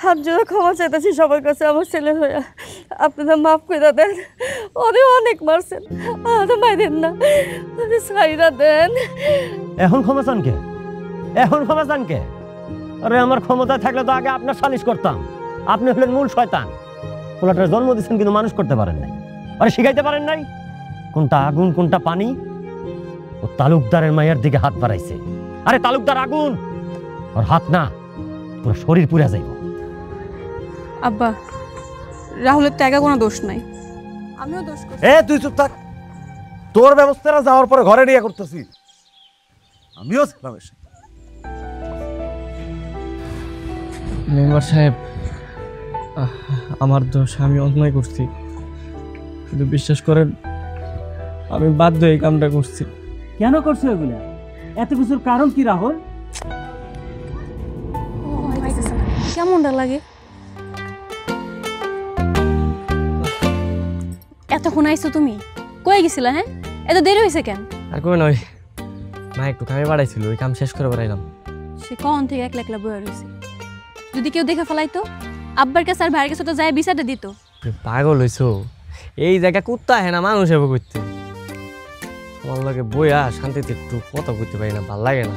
Speaker 3: হাত জোড়া ক্ষমা চাইতেছি সবার কাছে, আমার ছেলে হইয়া আপনারা মাফ করে দেন। ওরে অনেক মারছেন, আর মাইরেন না, ওরে ছাইরা দেন।
Speaker 6: এখন ক্ষমা চান কে? এখন ক্ষমা চান কে? আরে আমার ক্ষমতা থাকলে তো আগে আপনার সালিশ করতাম। আপনি হলেন মূল শয়তান। পোলাটার জন্ম দিচ্ছেন কিন্তু মানুষ করতে পারেন নাই, আরে শিখাইতে পারেন নাই কোনটা আগুন কোনটা পানি। ও তালুকদারের মায়ের দিকে হাত বাড়াইছে। আরে তালুকদার আগুন, আর হাত না, পুরো শরীর পুড়ে যাইব।
Speaker 3: আব্বা, রাহুলের তো একা কোনো দোষ নাই, আমিও দোষ করছি।
Speaker 2: তুই চুপ থাক। তোর ব্যবস্থাটা যাওয়ার পরে ঘরে নিয়ে করতেছি, আমিও ছিলাম এসে।
Speaker 4: মেম্বার সাহেব, আমার দোষ, আমি অন্যায় করছি, কিন্তু বিশ্বাস করেন আমি বাধ্য এই কামটা করছি।
Speaker 9: কেন করছো এগুলা? এত কিছুর কারণ কি রাহুল?
Speaker 3: কেমনটা লাগে? এতক্ষণ আইছো তুমি? কই গেছিলা? হ্যাঁ, এত দেরি হয়েছে কেন?
Speaker 4: আর কই নয়, মা একটু কামে বাড়াইছিল, ওই কাম শেষ করে বেড়াইলাম।
Speaker 3: সে কখন থেকে একলা একলা বয়ে রয়েছে, যদি কেউ দেখে ফেলাইতো, আব্বার কাছে আর ভাইয়ের কাছে তো যায় বিচারটা দিত।
Speaker 4: পাগল হইছো? এই জায়গা কুত্তা হ্যাঁ না মানুষ এবার করতে। আমার লাগে বইয়া শান্তিতে একটু কথা করতে পারি না, ভাল লাগে না।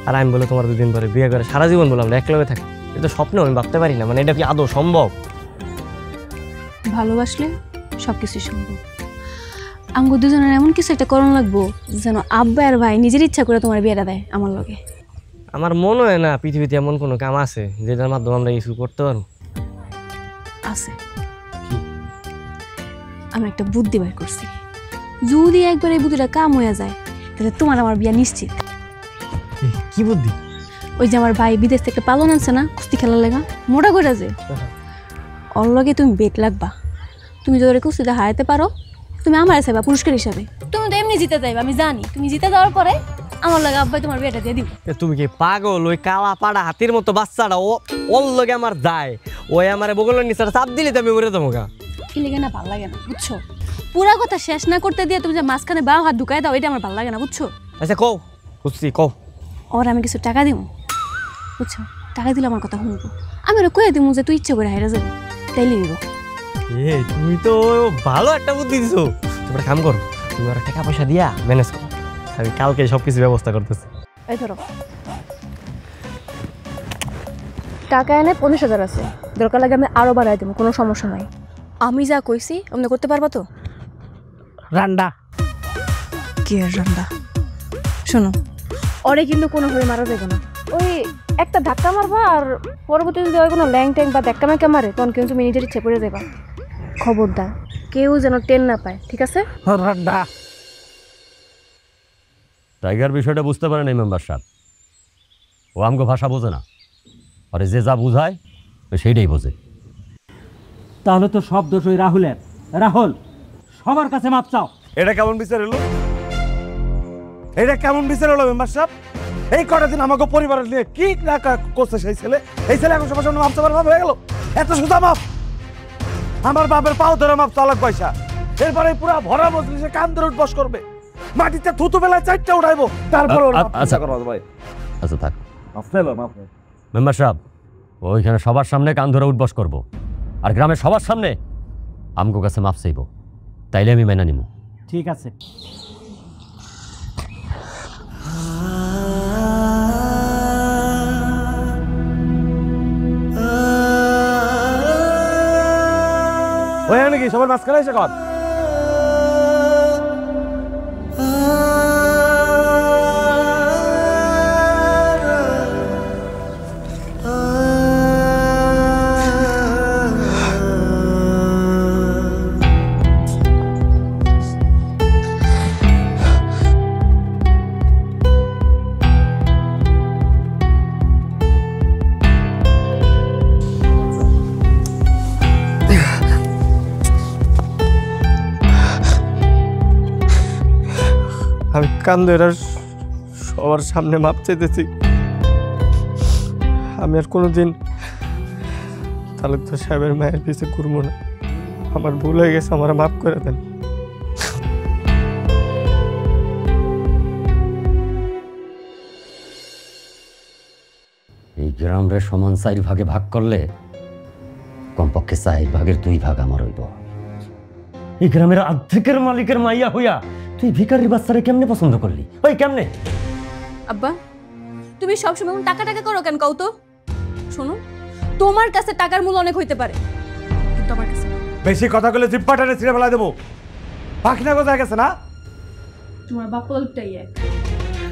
Speaker 4: আর আমি বলে তোমার 2 দিন পরে বিয়ে করে সারা জীবন বললাম একলগে থাকি, এটা স্বপ্নেও আমি ভাবতে পারি না। মানে এটা কি আদৌ সম্ভব?
Speaker 3: ভালোবাসলে সবকিছু সম্ভব। আমগো দুজনের এমন কিছু একটা করণ লাগবো যেন আব্বা আর ভাই নিজের ইচ্ছা করে তোমার বিয়েটা দেয় আমার লগে।
Speaker 4: আমার মনে হয় না পৃথিবীতে এমন কোনো কাম আছে যেটার মাধ্যমে আমরা কিছু করতে পারবো।
Speaker 3: আছে, আমি একটা বুদ্ধি বের করছি। যদি একবার এই বুদ্ধিটা কাম হয়ে যায় তাহলে তোমার আমার বিয়ে নিশ্চিত।
Speaker 4: কি বুদ্ধি?
Speaker 3: ওই যে আমার ভাই বিদেশ থেকে পালন আনছে না কুস্তি খেলার লেগা, মোটা করে যে ওর লগে তুমি বেট লাগবা। তুমি যদি কুস্তিতে হারাতে পারো, তুমি আমার চাইবা পুরস্কার হিসাবে। তুমি তো এমনি জিতে যাইবা, আমি জানি। তুমি জিতে যাওয়ার পরে আমার লগে আব্বাই তোমার বিয়েটা দিয়ে দিব।
Speaker 4: তুমি কি পাগল? ওই কালা পাড়া হাতির মতো বাচ্চাটা ওর লগে আমার যায়, ওই আমার বগলের নিচে চাপ দিলে তো আমি উড়ে যাবো গা।
Speaker 3: কি লেগে না ভালো লাগে না, বুঝছো? পুরা কথা শেষ না করতে দিয়ে তুমি যে মাঝখানে বাও হাত ঢুকাই দাও, এটা আমার ভালো লাগে না, বুঝছো?
Speaker 4: আচ্ছা কও, বুঝছি কও।
Speaker 3: ওর আমি কিছু টাকা দিব, বুঝছো? টাকা দিলে আমার কথা শুনবো। আমি ওরা কয়ে দিব যে তুই ইচ্ছে করে হাইরা যাবি, তাইলে দিব।
Speaker 4: তুমি তো ভালো একটা বুদ্ধি দিছো। তোমরা কাম করো, তুমি ওরা টাকা পয়সা দিয়া ম্যানেজ করো, আমি কালকে সবকিছু ব্যবস্থা করতেছি।
Speaker 3: এই ধরো টাকা এনে 50,000 আছে, দরকার লাগে আমি আরো বাড়াই দেবো, কোনো সমস্যা নাই। আমি যা কইছি আপনি করতে পারবা তো?
Speaker 9: রান্ডা
Speaker 3: কি আর রান্না? শোনো, ওরে কিন্তু কোনোভাবে মারা যাবে না। ওই একটা ধাক্কা মারবা আর পরবর্তীতে যদি কোনো ল্যাং ট্যাং বা ধাক্কা ম্যাক্কা মারে তখন কিন্তু তুমি নিজের ইচ্ছে করে দেবা। খবরদার কেউ যেন টেন না পায়, ঠিক আছে?
Speaker 6: টাইগার বিষয়টা বুঝতে পারে না মেম্বার সাহেব, ও আমগো ভাষা বোঝে না, আরে যে যা বুঝায় ও সেইটাই বোঝে।
Speaker 9: তাহলে তো সব দোষ ওই রাহুলের। রাহুল, সবার কাছে মাপ চাও।
Speaker 2: এটা কেমন বিচার হলো? এটা কেমন বিচার হলো মেম্বার সাহেব? এই কটা দিন আমাকে পরিবারের নিয়ে কি না করছে সেই ছেলে, এই ছেলে এখন সবার সামনে মাপ চাবার ভাব হয়ে গেল। এত সোজা মাপ, আমার বাপের পাও ধরে মাপ চালাক পয়সা, এরপরে পুরো ভরা মজলিসে কান ধরে উঠবস করবে, মাটিতে থুতু বেলায় 4টা উঠাইবো, তারপর
Speaker 6: আচ্ছা
Speaker 2: ভাই
Speaker 6: আচ্ছা থাক
Speaker 2: মাপ ফেলো মাপ।
Speaker 6: মেম্বার সাহেব, ওইখানে সবার সামনে কান ধরে উঠবস করবো আর গ্রামের সবার সামনে আমগো কাছে মাপ চাইব, তাইলে আমি মেনে নিব।
Speaker 9: ঠিক আছে।
Speaker 2: ওই নাকি সবার মাঝখানে এসে কর।
Speaker 4: আমি কান্দে সবার সামনে মাপ চাইতেছি। আমি আর কোনোদিন তালুকদার সাহেবের মায়ের পিছে ঘুরবো না। আমার ভুল হয়ে গেছে, আমার মাফ করে দেন।
Speaker 6: এই গ্রামের সমান 4 ভাগে ভাগ করলে কমপক্ষে 4 ভাগের 2 ভাগ আমার হইব। এই গ্রামের অর্ধেকের মালিকের মাইয়া হইয়া তুই ভিখারির বাচ্চারে কেমনে পছন্দ করলি? ওই কেমনে?
Speaker 3: আব্বা, তুমি সবসময় টাকা টাকা করো কেন কও তো? শোনো, তোমার কাছে টাকার মূল্য অনেক হইতে পারে, কিন্তু আমার কাছে
Speaker 2: বেশি কথা বলে জিব্বাটারে ছিঁড়ে ফেলা দেবো। পাখিনা কোথায় গেছে না?
Speaker 3: তোমার বাপ লুকটাই এক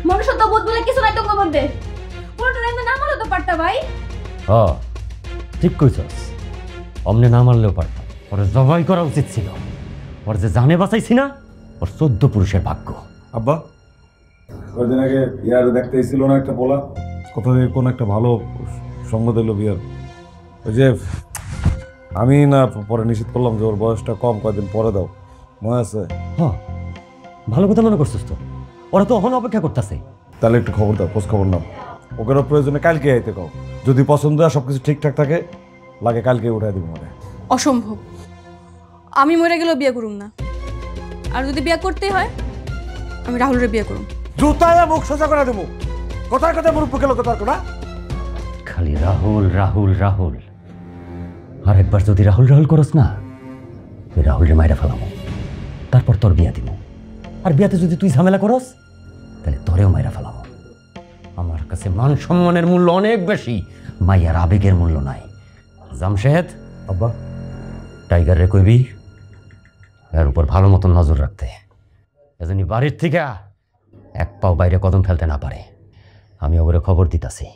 Speaker 3: মনুষ্যত্ব বোধ বলে কিছু নাই তোমার মধ্যে। পুরোটা নাম না মারলে তো পারতা ভাই।
Speaker 6: হ্যাঁ ঠিক কইছস, অমনে না মারলেও পারতাম, ওর জবাই করা উচিত ছিল। ওর যে জানে বাঁচাইছি না, ওর 14 পুরুষের ভাগ্য।
Speaker 2: আব্বা, কয়েকদিন আগে ইয়ার দেখতে এসেছিল না একটা বলা, কোথা থেকে কোন একটা ভালো সঙ্গ দিল বিয়ার। ওই যে আমি না পরে নিশ্চিত করলাম যে ওর বয়সটা কম, কয়েকদিন পরে দাও, মনে আছে?
Speaker 6: হ্যাঁ ভালো কথা মনে করছিস তো, ওরা তো এখন অপেক্ষা করতেছে।
Speaker 2: তাহলে একটু খবর দাও, খোঁজ খবর নাও। ওকেরও প্রয়োজনে কালকে আইতে কও, যদি পছন্দ হয় সবকিছু ঠিকঠাক থাকে, লাগে কালকে উঠাই দিব মনে।
Speaker 3: অসম্ভব, আমি মরে গেলেও বিয়ে করুম না। আর যদি বিয়ে করতে হয় আমি রাহুলের বিয়ে করুম।
Speaker 2: জুতায় মুখ সোজা করে দেবো, কোথায় কোথায় মুখ পুকে লোক তার না।
Speaker 6: খালি রাহুল রাহুল রাহুল, আর একবার যদি রাহুল রাহুল করস না, তুই রাহুলের মাইরা ফেলাম, তারপর তোর বিয়া দিব। আর বিয়াতে যদি তুই ঝামেলা করস, তাহলে তোরেও মাইরা ফেলাম। আমার কাছে মান সম্মানের মূল্য অনেক বেশি, মাইয়ার আবেগের মূল্য নাই। জামশেদ,
Speaker 2: আব্বা,
Speaker 6: টাইগার রে কইবি এর উপর ভালো মতন নজর রাখতে, এজন্য বাড়ির থেকে 1 পাও বাইরে কদম ফেলতে না পারে। আমি ওরে খবর দিতাছি।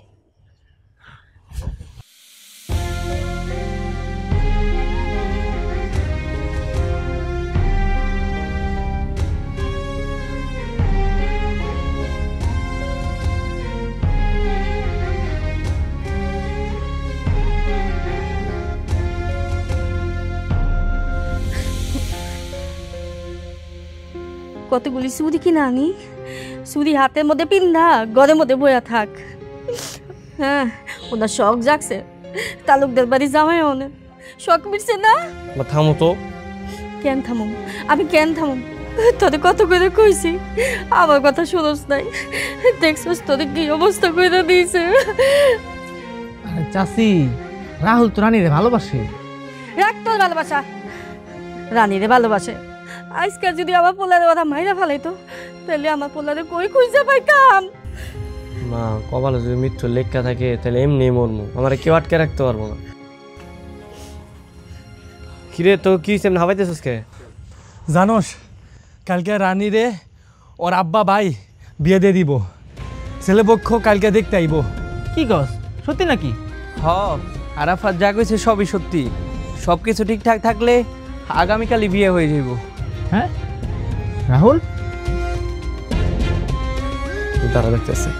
Speaker 8: কতগুলি সুদি কিনা আনি, সুদি হাতের মধ্যে পিন্ধা ঘরের মধ্যে বয়া থাক। হ্যাঁ, ওনার শখ জাগছে, তালুকদার বাড়ি জামাই অনেক শখ মিটছে না।
Speaker 4: থামো তো।
Speaker 8: কেন থামুম? আমি কেন থামুম? তোদের কত করে কইছি, আমার কথা শুনোস নাই। দেখছস তোদের কি অবস্থা করে দিয়েছে।
Speaker 5: চাচি, রাহুল তো রানীরে ভালোবাসে।
Speaker 8: রাখ তোর ভালোবাসা, রানীরে ভালোবাসে। আজকাল যদি আমার পোলারে ওরা মাইরা ফেলাইতো, তাহলে আমার পোলারে কই খুঁজে পাইতাম।
Speaker 4: মা, কপালে যদি মৃত্যুর লেখা থাকে তাহলে এমনি মরমু, আমার কেউ আটকে রাখতে পারবো না। কিরে তো কি সেমন হাবাইতেছিস কে?
Speaker 5: জানোস, কালকে রানীরে ওর আব্বা ভাই বিয়ে দিয়ে দিব। ছেলেপক্ষ কালকে দেখতে আইব।
Speaker 7: কি কস?
Speaker 5: সত্যি নাকি?
Speaker 7: হ, আরাফাত যা কইছে সবই সত্যি। সব কিছু ঠিকঠাক থাকলে আগামীকালই বিয়ে হয়ে যাইব।
Speaker 5: হ্যাঁ রাহুল, তারা দেখতেছে।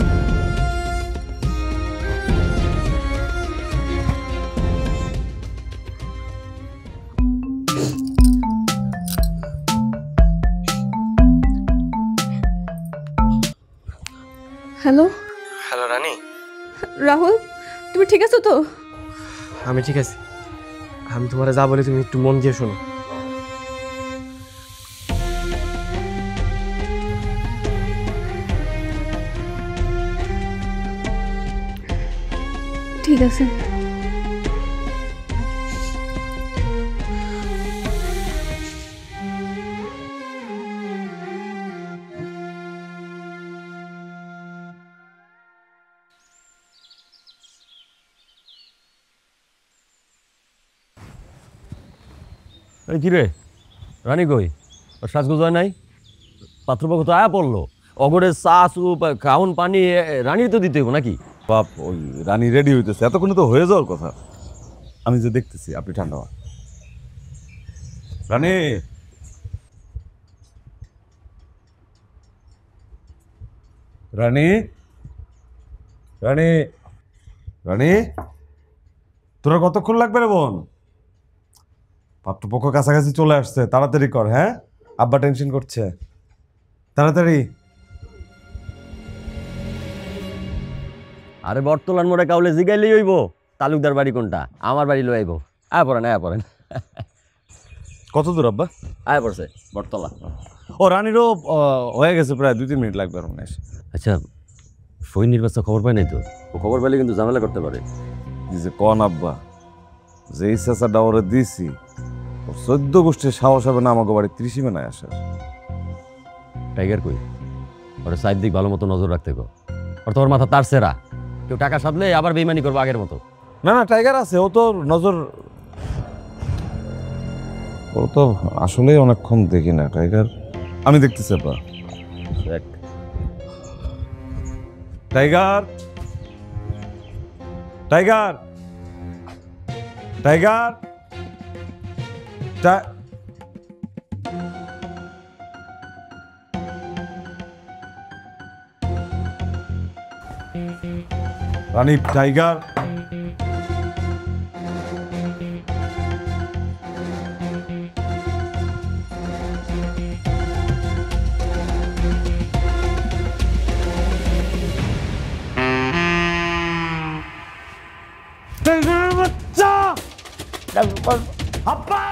Speaker 3: হ্যালো
Speaker 4: হ্যালো রানী,
Speaker 3: রাহুল, তুমি ঠিক আছো তো?
Speaker 4: আমি ঠিক আছি। আমি তোমার যা বলি তুমি একটু মন দিয়ে শোনো।
Speaker 3: ঠিক আছে।
Speaker 6: এই কি রে রানী কই? ওর সাজগোজ হয় নাই? পাত্রপক্ষ তো আয়া পড়লো, অগরে চা সুপ খাউন পানি রানীর তো দিতে হইব নাকি?
Speaker 2: বাপ, ওই রানী রেডি হইতেছে, এতক্ষণে তো হয়ে যাওয়ার কথা। আমি যে দেখতেছি, আপনি ঠান্ডা হন। রানী, রানী, রানী, রানী, তোরা কতক্ষণ লাগবে রে বোন? পাত্রপক্ষ কাছাকাছি চলে আসছে, তাড়াতাড়ি কর। হ্যাঁ, আব্বা টেনশন করছে, তাড়াতাড়ি।
Speaker 6: আরে বটতলার মোড়ে কাউলে জিগাইলেই হইব তালুকদার বাড়ি কোনটা, আমার বাড়ি লই আইব। আয়া পড়েন, আয়া পড়েন।
Speaker 2: কত দূর আব্বা?
Speaker 6: আয়া পড়ছে বটতলা।
Speaker 2: ও রানীরও হয়ে গেছে, প্রায় 2-3 মিনিট লাগবে আর মনে হয়।
Speaker 6: আচ্ছা, সৈনির বাচ্চা খবর পায় নাই তো? ও খবর পেলে কিন্তু ঝামেলা করতে পারে।
Speaker 2: কি যে কন আব্বা, যে ইচ্ছা ডাওরে দিছি, 14 গোষ্ঠীর সাহস হবে না আমাকে বাড়ি 30 মেনায় আসার।
Speaker 6: টাইগার কই? ওরা সাইড দিক ভালো মতো নজর রাখতে গো। ওর তোর মাথা তার সেরা, কেউ টাকা সাধলে আবার বেইমানি করবো আগের মতো।
Speaker 2: না না, টাইগার আছে, ও তো নজর, ও তো আসলেই অনেকক্ষণ দেখি না টাইগার। আমি দেখতেছি আব্বা।
Speaker 6: দেখ
Speaker 2: টাইগার, টাইগার, টাইগার, রানী, টাইগার। টাইগারের বাচ্চা! আব্বা!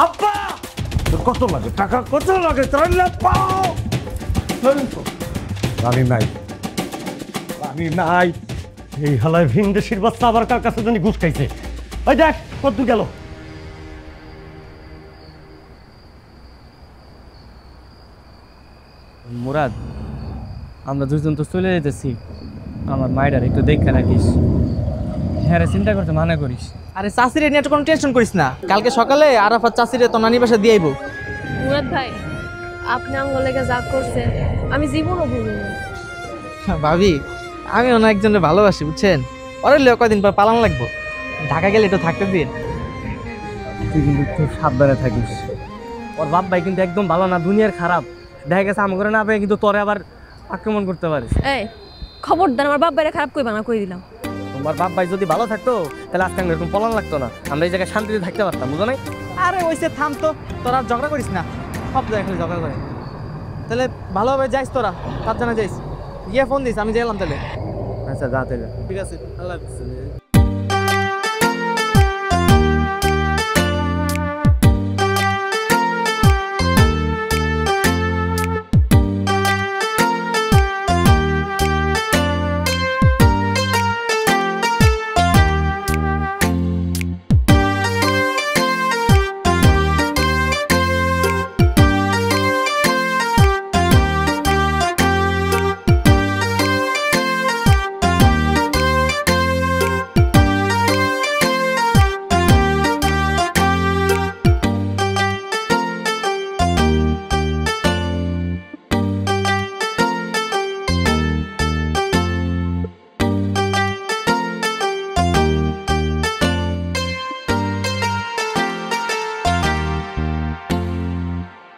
Speaker 2: আব্বা! তোর কত লাগে টাকা, কত লাগে? তাহলে পাও। রানী নাই, রানী নাই।
Speaker 6: এই হালায় ভিনদেশির বাচ্চা আবার কার কাছে জানি ঘুষ খাইছে। ওই দেখ কত গেল।
Speaker 7: মুরাদ, আমরা দুজন তো চলে যেতেছি, আমার মায়ের একটু দেখে রাখিস। হ্যাঁ রে, চিন্তা করতে মানা করিস।
Speaker 5: আরে চাষিরে নিয়ে কোনো টেনশন করিস না, কালকে সকালে আরাফাত চাষিরে তো নানি বাসা দিয়ে আইবো।
Speaker 8: মুরাদ ভাই, আপনি আঙ্গলেগে যা করছেন আমি জীবনও ভুলব না।
Speaker 5: ভাবি, আমি অন্য একজনের ভালোবাসি, বুঝছেন? ওরে লিও কয়দিন পর পালান লাগবো, ঢাকা গেলে একটু থাকতে দিন।
Speaker 4: তুই কিন্তু খুব সাবধানে থাকিস। ওর বাপ ভাই কিন্তু একদম ভালো না, দুনিয়ার খারাপ। দেখা গেছে আম করে না পেয়ে কিন্তু তোরে আবার আক্রমণ করতে পারিস।
Speaker 8: এই খবরদার আমার বাপ বাইরে খারাপ কইবা না, কই দিলাম।
Speaker 4: তোমার বাপ ভাই যদি ভালো থাকতো তাহলে আজকে এরকম পলান লাগতো না, আমরা এই জায়গায় শান্তিতে থাকতে পারতাম, বুঝো নাই?
Speaker 5: আরে ওইসে থাম তো, তোরা আর ঝগড়া করিস না, সব জায়গায় খালি ঝগড়া করে। তাহলে ভালোভাবে যাইস, তোরা 7 জনে যাইস, গিয়ে ফোন দিস, আমি যাইলাম তাহলে।
Speaker 4: আচ্ছা যা তাহলে।
Speaker 5: ঠিক আছে, আল্লাহ হাফেজ।